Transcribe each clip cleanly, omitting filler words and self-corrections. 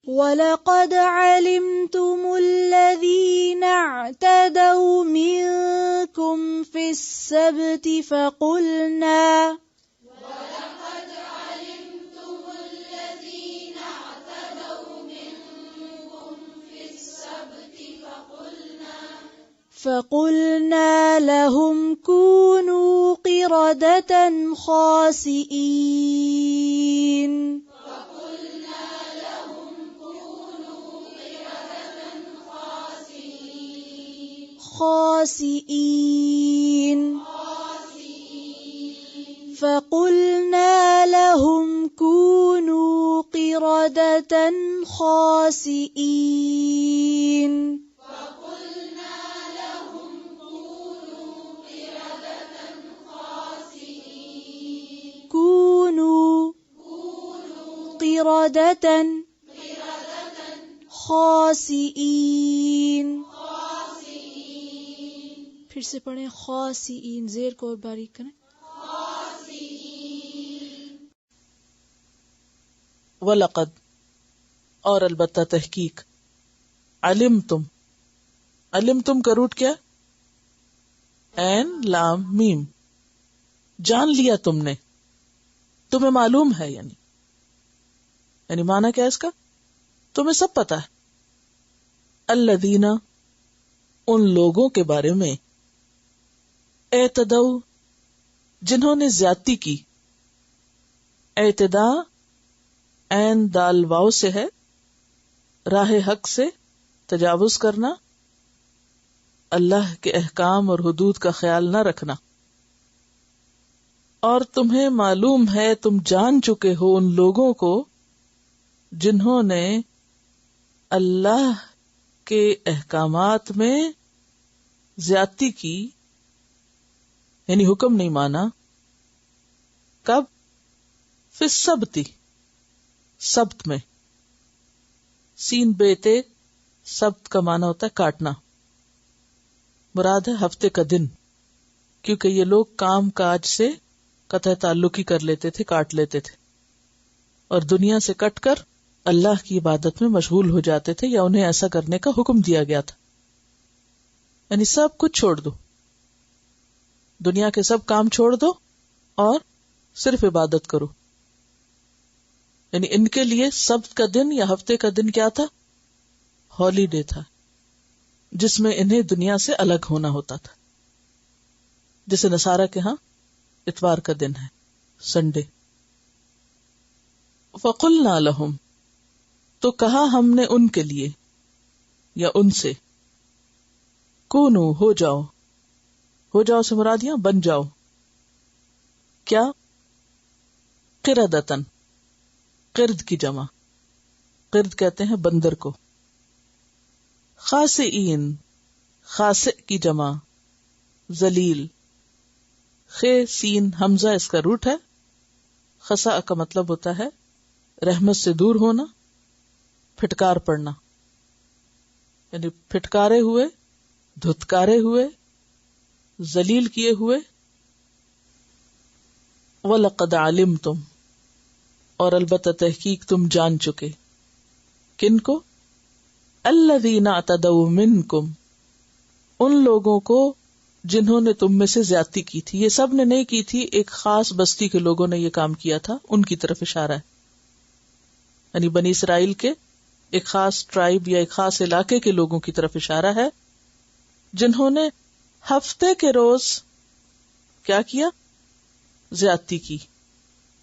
وَلَقَدْ عَلِمْتُمُ الَّذِينَ اعْتَدَوْا مِنكُمْ فِي السَّبْتِ فَقُلْنَا لهم كونوا قردة خاسئين فقلنا لهم كونوا قردة خاسئين كونوا قردة خاسئين. پھر سے پڑھیں خاسئین، زیر کو اور باریک کریں. وَلَقَدْ اور البتہ تحقیق، علمتم کا روٹ کیا؟ عین لام میم، جان لیا تم نے، تمہیں معلوم ہے، یعنی معنی کیا اس کا؟ تمہیں سب پتا ہے. الذین ان لوگوں کے بارے میں، اعتدوا جنہوں نے زیادتی کی. اعتداء عین دال واو سے ہے، راہ حق سے تجاوز کرنا، اللہ کے احکام اور حدود کا خیال نہ رکھنا. اور تمہیں معلوم ہے، تم جان چکے ہو ان لوگوں کو جنہوں نے اللہ کے احکامات میں زیادتی کی، یعنی حکم نہیں مانا. کب؟ فی السبت، سبت میں. سین بیتے، سبت کا معنی ہوتا ہے کاٹنا، مراد ہے ہفتے کا دن، کیونکہ یہ لوگ کام کاج سے قطع تعلق ہی کر لیتے تھے، کاٹ لیتے تھے، اور دنیا سے کٹ کر اللہ کی عبادت میں مشغول ہو جاتے تھے، یا انہیں ایسا کرنے کا حکم دیا گیا تھا. یعنی سب کچھ چھوڑ دو، دنیا کے سب کام چھوڑ دو اور صرف عبادت کرو. یعنی ان کے لیے سبت کا دن یا ہفتے کا دن کیا تھا؟ ہالی ڈے تھا، جس میں انہیں دنیا سے الگ ہونا ہوتا تھا، جسے نصارہ کے ہاں اتوار کا دن ہے، سنڈے. فَقُلْنَا لَهُمْ تو کہا ہم نے ان کے لیے یا ان سے، کونو ہو جاؤ سے مرادیاں بن جاؤ. کیا؟ قردتن، قرد کی جمع، قرد کہتے ہیں بندر کو. خاسئین، خاسئ کی جمع ذلیل. خے سین حمزہ اس کا روٹ ہے. خسا کا مطلب ہوتا ہے رحمت سے دور ہونا، پھٹکار پڑنا، یعنی پھٹکارے ہوئے، دھتکارے ہوئے، ذلیل کیے ہوئے. وَلَقَدْ عَلِمْتُمْ اور البتہ تحقیق تم جان چکے. کن کو؟ الذین اعتدوا منکم ان لوگوں کو جنہوں نے تم میں سے زیادتی کی تھی. یہ سب نے نہیں کی تھی، ایک خاص بستی کے لوگوں نے یہ کام کیا تھا، ان کی طرف اشارہ ہے. یعنی بنی اسرائیل کے ایک خاص ٹرائب یا ایک خاص علاقے کے لوگوں کی طرف اشارہ ہے، جنہوں نے ہفتے کے روز کیا کیا؟ زیادتی کی.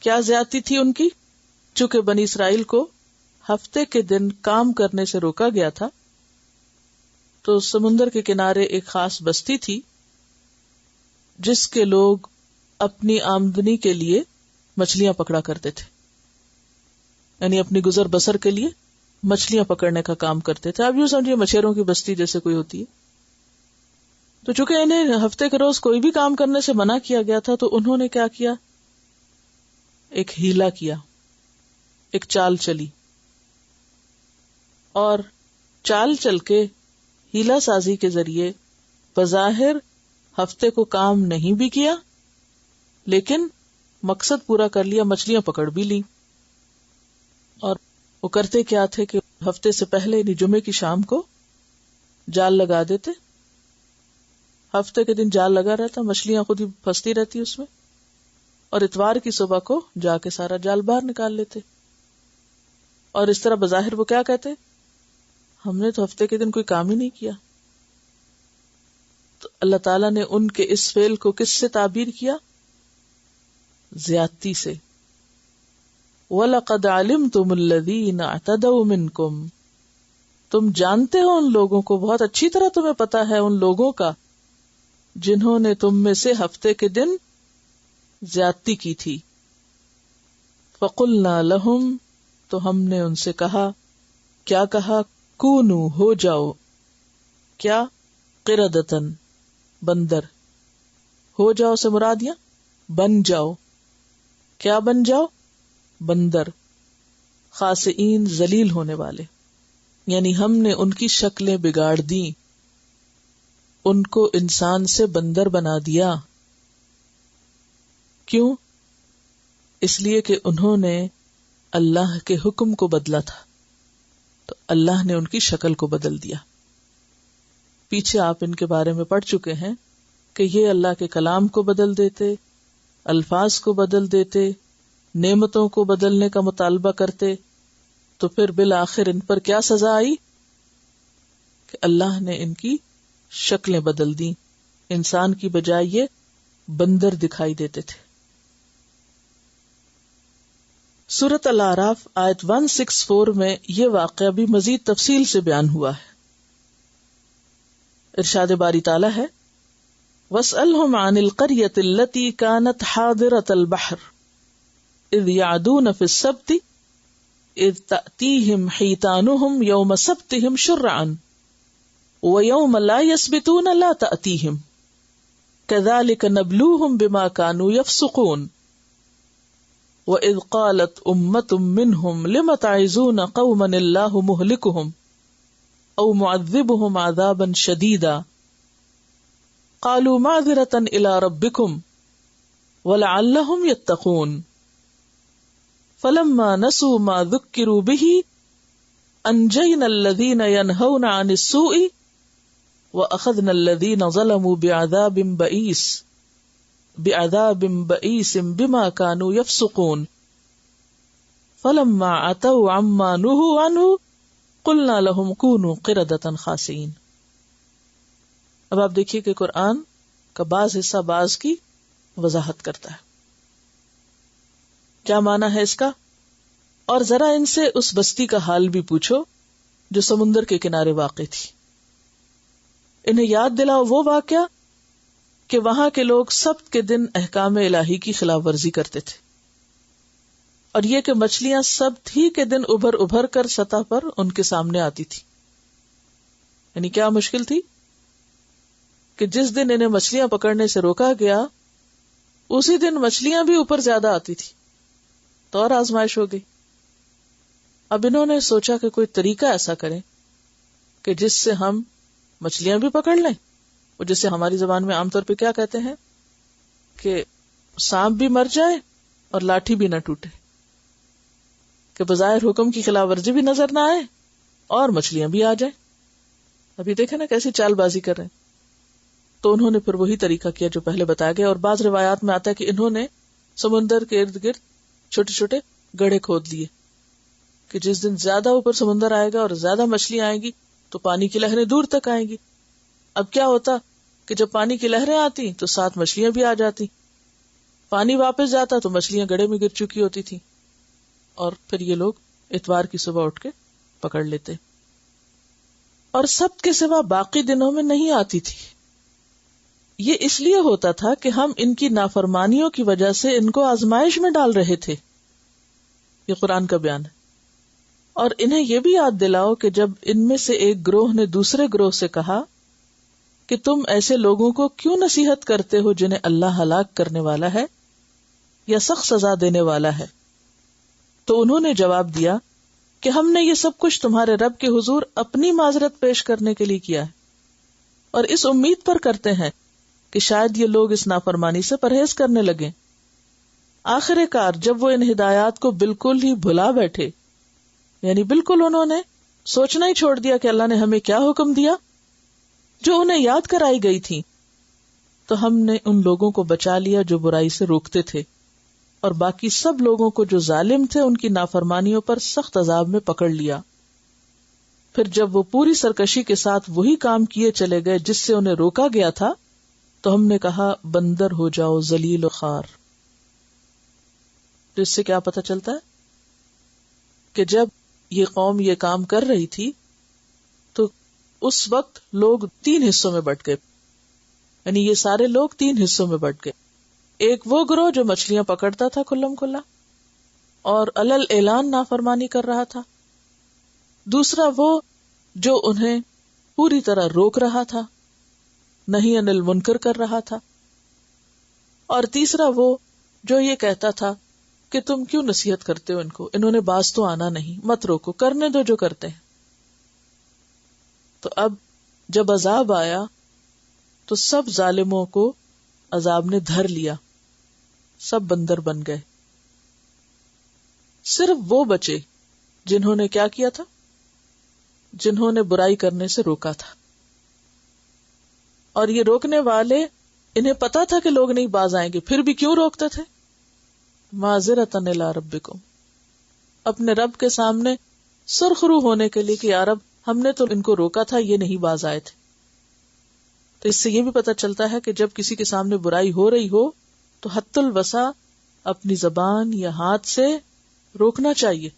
کیا زیادتی تھی ان کی؟ چونکہ بنی اسرائیل کو ہفتے کے دن کام کرنے سے روکا گیا تھا، تو سمندر کے کنارے ایک خاص بستی تھی جس کے لوگ اپنی آمدنی کے لیے مچھلیاں پکڑا کرتے تھے، یعنی اپنی گزر بسر کے لیے مچھلیاں پکڑنے کا کام کرتے تھے. اب یوں سمجھیے مچھروں کی بستی جیسے کوئی ہوتی ہے. تو چونکہ انہیں ہفتے کے روز کوئی بھی کام کرنے سے منع کیا گیا تھا، تو انہوں نے کیا کیا؟ ایک ہیلا کیا، ایک چال چلی، اور چال چل کے ہیلا سازی کے ذریعے بظاہر ہفتے کو کام نہیں بھی کیا، لیکن مقصد پورا کر لیا، مچھلیاں پکڑ بھی لی. اور وہ کرتے کیا تھے کہ ہفتے سے پہلے یعنی جمعے کی شام کو جال لگا دیتے. ہفتے کے دن جال لگا رہتا, مچھلیاں خود ہی پھنستی رہتی اس میں, اور اتوار کی صبح کو جا کے سارا جال باہر نکال لیتے. اور اس طرح بظاہر وہ کیا کہتے, ہم نے تو ہفتے کے دن کوئی کام ہی نہیں کیا. تو اللہ تعالیٰ نے ان کے اس فعل کو کس سے تعبیر کیا؟ زیادتی سے. وَلَقَدْ عَلِمْتُمُ الَّذِينَ اعْتَدَوْا مِنْكُمْ, تم جانتے ہو ان لوگوں کو, بہت اچھی طرح تمہیں پتا ہے ان لوگوں کا جنہوں نے تم میں سے ہفتے کے دن زیادتی کی تھی. فَقُلْنَا لَهُمْ, تو ہم نے ان سے کہا, کیا کہا؟ کونو, ہو جاؤ, کیا؟ قردتن, بندر. ہو جاؤ سے مراد یا بن جاؤ, کیا بن جاؤ؟ بندر. خاسئین, ذلیل ہونے والے. یعنی ہم نے ان کی شکلیں بگاڑ دیں, ان کو انسان سے بندر بنا دیا. کیوں؟ اس لیے کہ انہوں نے اللہ کے حکم کو بدلا تھا, تو اللہ نے ان کی شکل کو بدل دیا. پیچھے آپ ان کے بارے میں پڑھ چکے ہیں کہ یہ اللہ کے کلام کو بدل دیتے, الفاظ کو بدل دیتے, نعمتوں کو بدلنے کا مطالبہ کرتے, تو پھر بالآخر ان پر کیا سزا آئی کہ اللہ نے ان کی شکلیں بدل دیں, انسان کی بجائے یہ بندر دکھائی دیتے تھے. سورۃ الاعراف آیت 164 میں یہ واقعہ بھی مزید تفصیل سے بیان ہوا ہے. ارشاد باری تعالیٰ ہے, وَاسْأَلْهُمْ عَنِ الْقَرْيَةِ الَّتِي كَانَتْ حَاضِرَةَ الْبَحْرِ إِذْ يَعْدُونَ فِي السَّبْتِ إِذْ تَأْتِيهِمْ حِيتَانُهُمْ يَوْمَ سَبْتِهِمْ شُرَّعًا وَيَوْمَ لَا يَسْبِتُونَ لَا تَأْتِيهِمْ كَذَلِكَ نَبْلُوهُمْ بِمَا كَانُوا يَفْسُقُونَ وَإِذْ قَالَتْ أُمَّةٌ مِّنْهُمْ لِمَ تَعِظُونَ قَوْمًا اللَّهُ مُهْلِكُهُمْ أَوْ مُعَذِّبُهُمْ عَذَابًا شَدِيدًا قَالُوا مَعْذِرَةً إِلَىٰ رَبِّكُمْ وَلَعَلَّهُمْ يَتَّقُونَ فَلَمَّا نَسُوا مَا ذُكِّرُوا بِهِ أَنْجَيْنَا الَّذِينَ يَنْهَوْنَ عَنِ السُّوءِ وَأَخَذْنَا الَّذِينَ ظَلَمُوا بِعَذَابٍ بَئِيسٍ بِمَا كَانُوا يَفْسُقُونَ فَلَمَّا عَتَوْا عَمَّا نُهُوا عَنْهُ قُلْنَا لَهُمْ كُونُوا قِرَدَةً خَاسِئِينَ. اب آپ دیکھیے کہ قرآن کا بعض حصہ بعض کی وضاحت کرتا ہے. کیا معنی ہے اس کا؟ اور ذرا ان سے اس بستی کا حال بھی پوچھو جو سمندر کے کنارے واقع تھی. انہیں یاد دلاؤ وہ واقعہ کہ وہاں کے لوگ سبت کے دن احکام الہی کی خلاف ورزی کرتے تھے, اور یہ کہ مچھلیاں سبت ہی کے دن ابھر کر سطح پر ان کے سامنے آتی تھی. یعنی کیا مشکل تھی کہ جس دن انہیں مچھلیاں پکڑنے سے روکا گیا اسی دن مچھلیاں بھی اوپر زیادہ آتی تھی, تو اور آزمائش ہو گئی. اب انہوں نے سوچا کہ کوئی طریقہ ایسا کریں کہ جس سے ہم مچھلیاں بھی پکڑ لیں, اور جسے ہماری زبان میں عام طور پہ کیا کہتے ہیں کہ سانپ بھی مر جائے اور لاٹھی بھی نہ ٹوٹے, کہ بظاہر حکم کی خلاف ورزی بھی نظر نہ آئے اور مچھلیاں بھی آ جائیں. ابھی دیکھیں نا کیسی چال بازی کر رہے ہیں. تو انہوں نے پھر وہی طریقہ کیا جو پہلے بتایا گیا, اور بعض روایات میں آتا ہے کہ انہوں نے سمندر کے ارد گرد چھوٹے چھوٹے گڑھے کھود لیے کہ جس دن زیادہ اوپر سمندر آئے گا اور زیادہ مچھلیاں آئیں گی تو پانی کی لہریں دور تک آئیں گی. اب کیا ہوتا کہ جب پانی کی لہریں آتی تو ساتھ مچھلیاں بھی آ جاتی, پانی واپس جاتا تو مچھلیاں گڑھے میں گر چکی ہوتی تھی, اور پھر یہ لوگ اتوار کی صبح اٹھ کے پکڑ لیتے. اور سبت کے سوا باقی دنوں میں نہیں آتی تھی. یہ اس لیے ہوتا تھا کہ ہم ان کی نافرمانیوں کی وجہ سے ان کو آزمائش میں ڈال رہے تھے. یہ قرآن کا بیان ہے. اور انہیں یہ بھی یاد دلاؤ کہ جب ان میں سے ایک گروہ نے دوسرے گروہ سے کہا کہ تم ایسے لوگوں کو کیوں نصیحت کرتے ہو جنہیں اللہ ہلاک کرنے والا ہے یا سخت سزا دینے والا ہے, تو انہوں نے جواب دیا کہ ہم نے یہ سب کچھ تمہارے رب کے حضور اپنی معذرت پیش کرنے کے لیے کیا ہے, اور اس امید پر کرتے ہیں کہ شاید یہ لوگ اس نافرمانی سے پرہیز کرنے لگیں. آخر کار جب وہ ان ہدایات کو بالکل ہی بھلا بیٹھے, یعنی بالکل انہوں نے سوچنا ہی چھوڑ دیا کہ اللہ نے ہمیں کیا حکم دیا جو انہیں یاد کرائی گئی تھی، تو ہم نے ان لوگوں کو بچا لیا جو برائی سے روکتے تھے، اور باقی سب لوگوں کو جو ظالم تھے ان کی نافرمانیوں پر سخت عذاب میں پکڑ لیا۔ پھر جب وہ پوری سرکشی کے ساتھ وہی کام کیے چلے گئے جس سے انہیں روکا گیا تھا، تو ہم نے کہا بندر ہو جاؤ ذلیل و خوار۔ تو اس سے کیا پتہ چلتا ہے کہ جب یہ قوم یہ کام کر رہی تھی تو اس وقت لوگ 3 حصوں میں بٹ گئے، یعنی یہ سارے لوگ 3 حصوں میں بٹ گئے۔ ایک وہ گروہ جو مچھلیاں پکڑتا تھا کھلم کھلا اور علل اعلان نافرمانی کر رہا تھا، دوسرا وہ جو انہیں پوری طرح روک رہا تھا، نہی عن المنکر کر رہا تھا، اور تیسرا وہ جو یہ کہتا تھا کہ تم کیوں نصیحت کرتے ہو ان کو، انہوں نے باز تو آنا نہیں، مت روکو، کرنے دو جو کرتے ہیں۔ تو اب جب عذاب آیا تو سب ظالموں کو عذاب نے دھر لیا، سب بندر بن گئے، صرف وہ بچے جنہوں نے کیا کیا تھا، جنہوں نے برائی کرنے سے روکا تھا۔ اور یہ روکنے والے، انہیں پتا تھا کہ لوگ نہیں باز آئیں گے، پھر بھی کیوں روکتے تھے؟ معذرۃ الی ربکم، اپنے رب کے سامنے سرخرو ہونے کے لیے کہ یا رب ہم نے تو ان کو روکا تھا، یہ نہیں باز آئے تھے۔ تو اس سے یہ بھی پتہ چلتا ہے کہ جب کسی کے سامنے برائی ہو رہی ہو تو حد الوسع اپنی زبان یا ہاتھ سے روکنا چاہیے،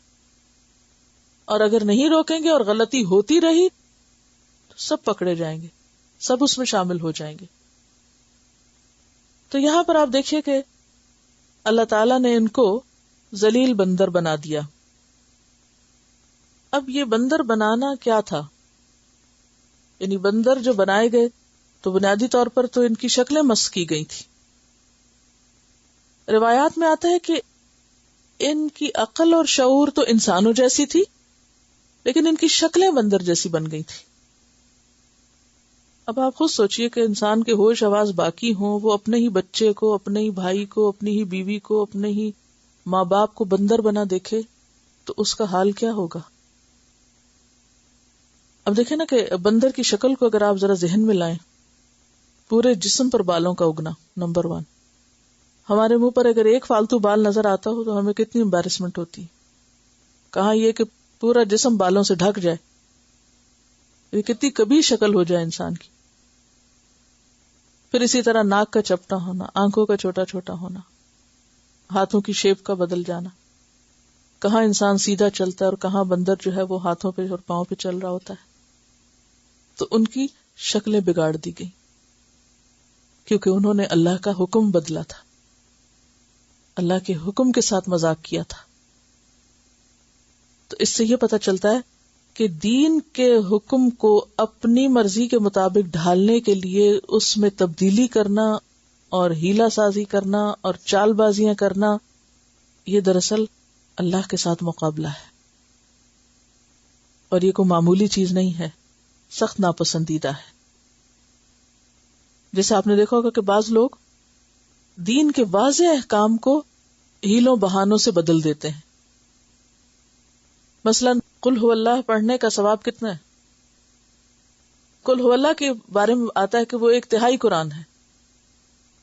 اور اگر نہیں روکیں گے اور غلطی ہوتی رہی تو سب پکڑے جائیں گے، سب اس میں شامل ہو جائیں گے۔ تو یہاں پر آپ دیکھیے کہ اللہ تعالیٰ نے ان کو ذلیل بندر بنا دیا۔ اب یہ بندر بنانا کیا تھا؟ یعنی بندر جو بنائے گئے تو بنیادی طور پر تو ان کی شکلیں مسخ کی گئی تھی۔ روایات میں آتا ہے کہ ان کی عقل اور شعور تو انسانوں جیسی تھی، لیکن ان کی شکلیں بندر جیسی بن گئی تھی۔ اب آپ خود سوچئے کہ انسان کے ہوش حواس باقی ہوں، وہ اپنے ہی بچے کو، اپنے ہی بھائی کو، اپنی ہی بیوی کو، اپنے ہی ماں باپ کو بندر بنا دیکھے تو اس کا حال کیا ہوگا؟ اب دیکھیں نا کہ بندر کی شکل کو اگر آپ ذرا ذہن میں لائیں، پورے جسم پر بالوں کا اگنا، نمبر 1۔ ہمارے منہ پر اگر ایک فالتو بال نظر آتا ہو تو ہمیں کتنی امبیرسمنٹ ہوتی، کہاں یہ کہ پورا جسم بالوں سے ڈھک جائے، یہ کتنی کبھی شکل ہو جائے انسان کی۔ پھر اسی طرح ناک کا چپٹا ہونا، آنکھوں کا چھوٹا چھوٹا ہونا، ہاتھوں کی شیپ کا بدل جانا، کہاں انسان سیدھا چلتا ہے اور کہاں بندر جو ہے وہ ہاتھوں پہ اور پاؤں پہ چل رہا ہوتا ہے۔ تو ان کی شکلیں بگاڑ دی گئی کیونکہ انہوں نے اللہ کا حکم بدلا تھا، اللہ کے حکم کے ساتھ مذاق کیا تھا۔ تو اس سے یہ پتہ چلتا ہے کہ دین کے حکم کو اپنی مرضی کے مطابق ڈھالنے کے لیے اس میں تبدیلی کرنا اور ہیلا سازی کرنا اور چال بازیاں کرنا، یہ دراصل اللہ کے ساتھ مقابلہ ہے، اور یہ کوئی معمولی چیز نہیں ہے، سخت ناپسندیدہ ہے۔ جیسے آپ نے دیکھا ہوگا کہ بعض لوگ دین کے واضح احکام کو ہیلوں بہانوں سے بدل دیتے ہیں۔ مثلا قل هو اللہ پڑھنے کا ثواب کتنا ہے؟ قل هو اللہ کے بارے میں آتا ہے کہ وہ 1/3 قرآن ہے۔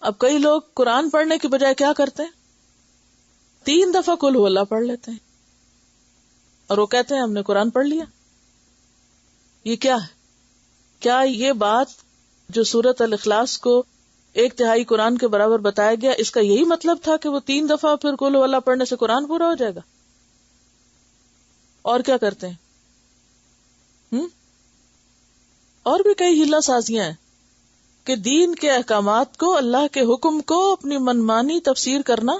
اب کئی لوگ قرآن پڑھنے کے بجائے کیا کرتے ہیں؟ 3 دفعہ قل هو اللہ پڑھ لیتے ہیں اور وہ کہتے ہیں ہم نے قرآن پڑھ لیا۔ یہ کیا ہے؟ کیا یہ بات جو سورۃ الاخلاص کو 1/3 قرآن کے برابر بتایا گیا، اس کا یہی مطلب تھا کہ وہ 3 دفعہ پھر قل هو اللہ پڑھنے سے قرآن پورا ہو جائے گا؟ اور کیا کرتے ہیں؟ اور بھی کئی ہیلا سازیاں ہیں کہ دین کے احکامات کو، اللہ کے حکم کو اپنی منمانی تفسیر کرنا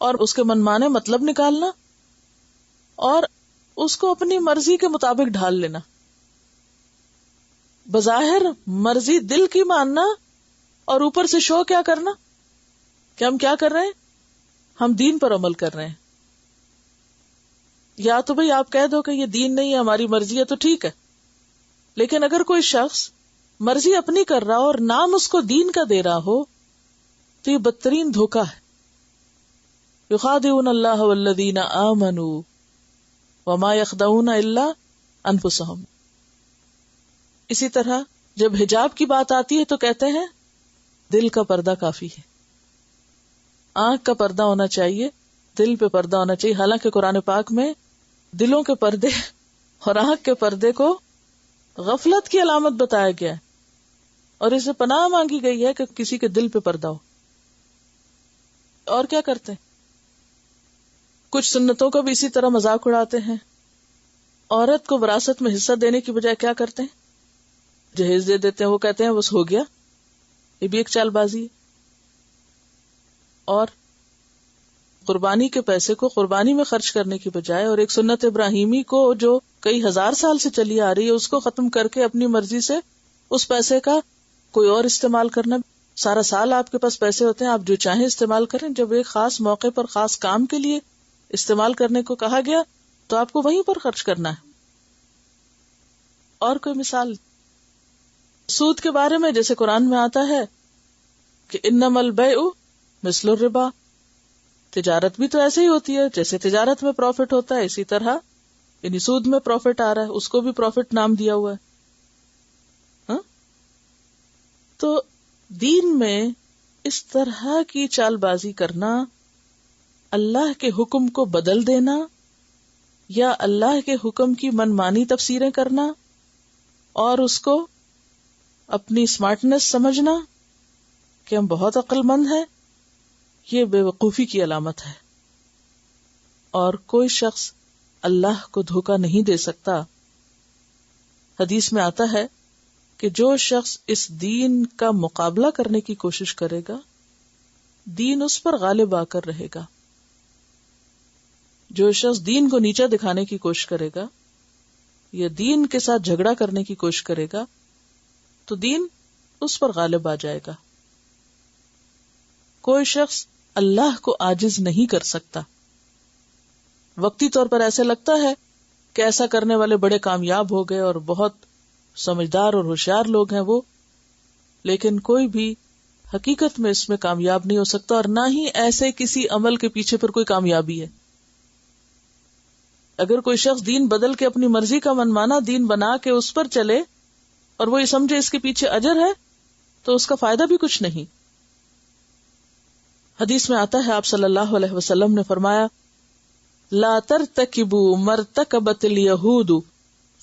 اور اس کے منمانے مطلب نکالنا اور اس کو اپنی مرضی کے مطابق ڈھال لینا، بظاہر مرضی دل کی ماننا اور اوپر سے شو کیا کرنا کہ ہم کیا کر رہے ہیں، ہم دین پر عمل کر رہے ہیں۔ یا تو بھئی آپ کہہ دو کہ یہ دین نہیں ہے، ہماری مرضی ہے، تو ٹھیک ہے، لیکن اگر کوئی شخص مرضی اپنی کر رہا ہو اور نام اس کو دین کا دے رہا ہو تو یہ بدترین دھوکہ ہے۔ یخادعون اللہ والذین آمنوا وما یخدعون الا انفسہم. اسی طرح جب حجاب کی بات آتی ہے تو کہتے ہیں دل کا پردہ کافی ہے. آنکھ کا پردہ ہونا چاہیے، دل پہ پردہ ہونا چاہیے. حالانکہ قرآن پاک میں دلوں کے پردے اور آنکھ کے پردے کو غفلت کی علامت بتایا گیا ہے، اور اسے پناہ مانگی گئی ہے کہ کسی کے دل پہ پردہ ہو. اور کیا کرتے ہیں؟ کچھ سنتوں کا بھی اسی طرح مذاق اڑاتے ہیں. عورت کو وراثت میں حصہ دینے کی بجائے کیا کرتے ہیں؟ جہیز دے دیتے ہیں. وہ کہتے ہیں بس ہو گیا. یہ بھی ایک چال بازی. اور قربانی کے پیسے کو قربانی میں خرچ کرنے کی بجائے اور ایک سنت ابراہیمی کو جو کئی ہزار سال سے چلی آ رہی ہے اس کو ختم کر کے اپنی مرضی سے اس پیسے کا کوئی اور استعمال کرنا. سارا سال آپ کے پاس پیسے ہوتے ہیں، آپ جو چاہیں استعمال کریں. جب ایک خاص موقع پر خاص کام کے لیے استعمال کرنے کو کہا گیا تو آپ کو وہیں پر خرچ کرنا ہے. اور کوئی مثال سود کے بارے میں جیسے قرآن میں آتا ہے کہ انما البیع مثل الربا. تجارت بھی تو ایسے ہی ہوتی ہے، جیسے تجارت میں پروفٹ ہوتا ہے اسی طرح یعنی سود میں پروفٹ آ رہا ہے، اس کو بھی پروفٹ نام دیا ہوا ہے. ہاں؟ تو دین میں اس طرح کی چال بازی کرنا، اللہ کے حکم کو بدل دینا یا اللہ کے حکم کی منمانی تفسیریں کرنا اور اس کو اپنی اسمارٹنس سمجھنا کہ ہم بہت عقل مند ہیں، یہ بے وقوفی کی علامت ہے. اور کوئی شخص اللہ کو دھوکہ نہیں دے سکتا. حدیث میں آتا ہے کہ جو شخص اس دین کا مقابلہ کرنے کی کوشش کرے گا دین اس پر غالب آ کر رہے گا. جو شخص دین کو نیچا دکھانے کی کوشش کرے گا یا دین کے ساتھ جھگڑا کرنے کی کوشش کرے گا تو دین اس پر غالب آ جائے گا. کوئی شخص اللہ کو عاجز نہیں کر سکتا. وقتی طور پر ایسے لگتا ہے کہ ایسا کرنے والے بڑے کامیاب ہو گئے اور بہت سمجھدار اور ہوشیار لوگ ہیں وہ، لیکن کوئی بھی حقیقت میں اس میں کامیاب نہیں ہو سکتا، اور نہ ہی ایسے کسی عمل کے پیچھے پر کوئی کامیابی ہے. اگر کوئی شخص دین بدل کے اپنی مرضی کا منمانا دین بنا کے اس پر چلے اور وہ یہ سمجھے اس کے پیچھے اجر ہے تو اس کا فائدہ بھی کچھ نہیں. حدیث میں آتا ہے آپ صلی اللہ علیہ وسلم نے فرمایا لا ترتکبوا مرتکبت الیہود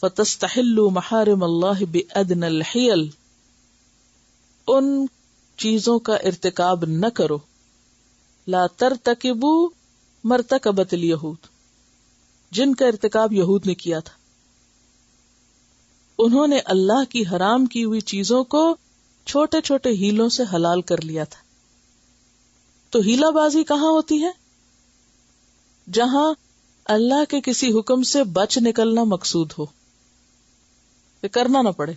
فتستحلوا محارم اللہ بأدنى الحیل. ان چیزوں کا ارتکاب نہ کرو. لا ترتکبوا مرتکبت الیہود، جن کا ارتکاب یہود نے کیا تھا. انہوں نے اللہ کی حرام کی ہوئی چیزوں کو چھوٹے چھوٹے ہیلوں سے حلال کر لیا تھا. تو ہیلا بازی کہاں ہوتی ہے؟ جہاں اللہ کے کسی حکم سے بچ نکلنا مقصود ہو، کہ کرنا نہ پڑے.